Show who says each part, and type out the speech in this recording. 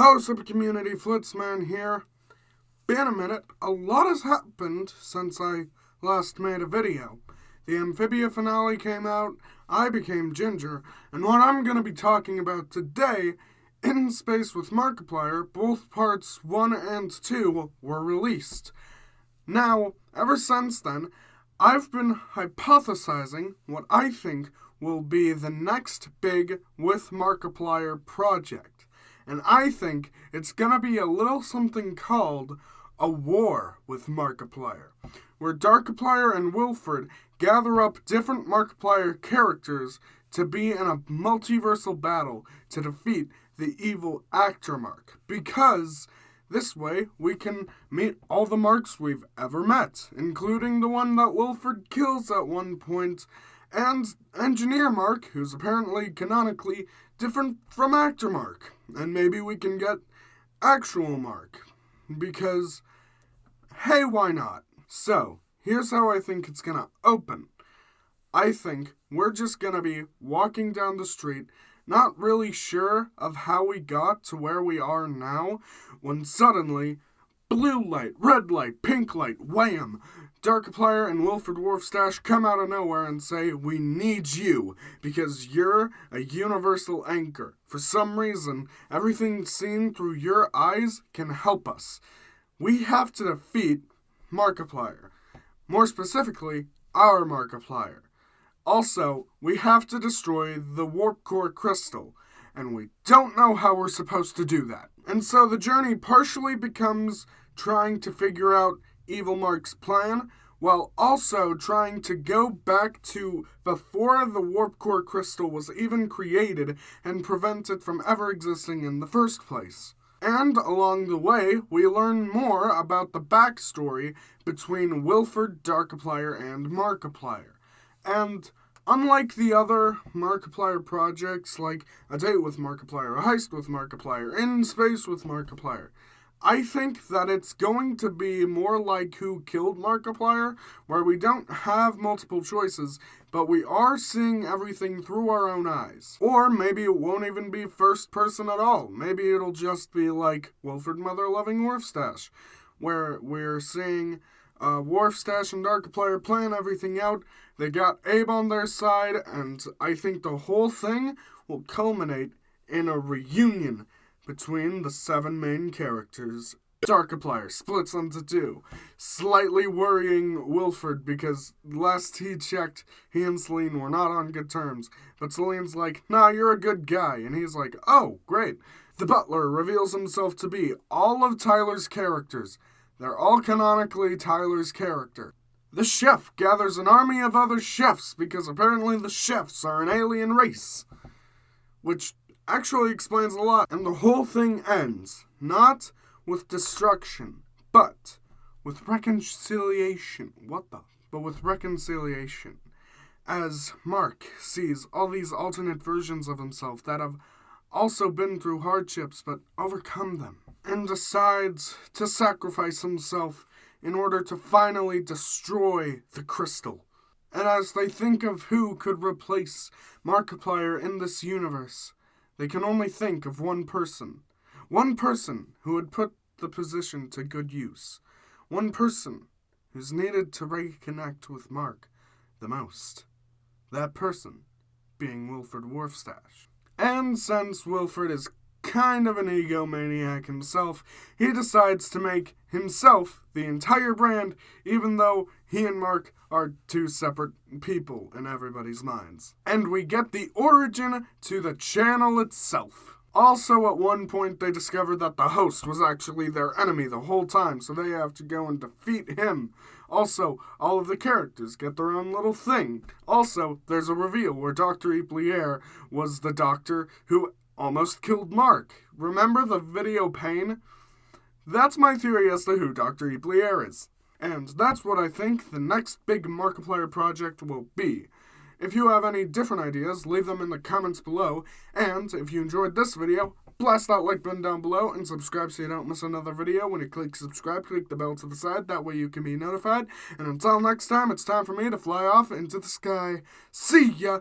Speaker 1: How's up, community? Flitzman here. Been a minute. A lot has happened since I last made a video. The Amphibia finale came out, I became Ginger, and what I'm going to be talking about today, In Space with Markiplier, both parts 1 and 2 were released. Now, ever since then, I've been hypothesizing what I think will be the next big With Markiplier project. And I think it's gonna be a little something called a war with Markiplier, where Darkiplier and Wilfred gather up different Markiplier characters to be in a multiversal battle to defeat the evil actor Mark, because this way we can meet all the Marks we've ever met, including the one that Wilfred kills at one point, and Engineer Mark, who's apparently canonically different from Actor Mark. And maybe we can get actual Mark, because, hey, why not? So, here's how I think it's gonna open. I think we're just gonna be walking down the street, not really sure of how we got to where we are now, when suddenly, blue light, red light, pink light, wham! Darkiplier and Wilfred Warfstache come out of nowhere and say, "We need you, because you're a universal anchor. For some reason, everything seen through your eyes can help us. We have to defeat Markiplier. More specifically, our Markiplier. Also, we have to destroy the Warp Core Crystal, and we don't know how we're supposed to do that." And so the journey partially becomes trying to figure out Evil Mark's plan, while also trying to go back to before the Warp Core Crystal was even created and prevent it from ever existing in the first place. And along the way, we learn more about the backstory between Wilfred, Darkiplier, and Markiplier. And unlike the other Markiplier projects, like A Date with Markiplier, A Heist with Markiplier, In Space with Markiplier, I think that it's going to be more like Who Killed Markiplier, where we don't have multiple choices, but we are seeing everything through our own eyes. Or maybe it won't even be first person at all. Maybe it'll just be like Wilfred Mother-Loving Warfstache, where we're seeing Warfstache and Darkiplier plan everything out. They got Abe on their side, and I think the whole thing will culminate in a reunion between the 7 main characters. Darkiplier splits into 2, slightly worrying Wilfred because last he checked, he and Celine were not on good terms. But Celine's like, "Nah, you're a good guy," and he's like, "Oh, great." The butler reveals himself to be all of Tyler's characters. They're all canonically Tyler's character. The chef gathers an army of other chefs because apparently the chefs are an alien race, which actually explains a lot. And the whole thing ends, not with destruction, but with reconciliation. But with reconciliation. As Mark sees all these alternate versions of himself that have also been through hardships but overcome them, and decides to sacrifice himself in order to finally destroy the crystal. And as they think of who could replace Markiplier in this universe, they can only think of one person who would put the position to good use, one person who's needed to reconnect with Mark the most, that person being Wilfred Warfstache. And since Wilfred is kind of an egomaniac himself, he decides to make himself the entire brand, even though he and Mark are 2 separate people in everybody's minds. And we get the origin to the channel itself. Also, at one point, they discover that the host was actually their enemy the whole time, so they have to go and defeat him. Also, all of the characters get their own little thing. Also, there's a reveal where Dr. Markiplier was the doctor who almost killed Mark. Remember the video Pain? That's my theory as to who Dr. Markiplier is. And that's what I think the next big Markiplier project will be. If you have any different ideas, leave them in the comments below. And if you enjoyed this video, blast that like button down below and subscribe so you don't miss another video. When you click subscribe, click the bell to the side. That way you can be notified. And until next time, it's time for me to fly off into the sky. See ya!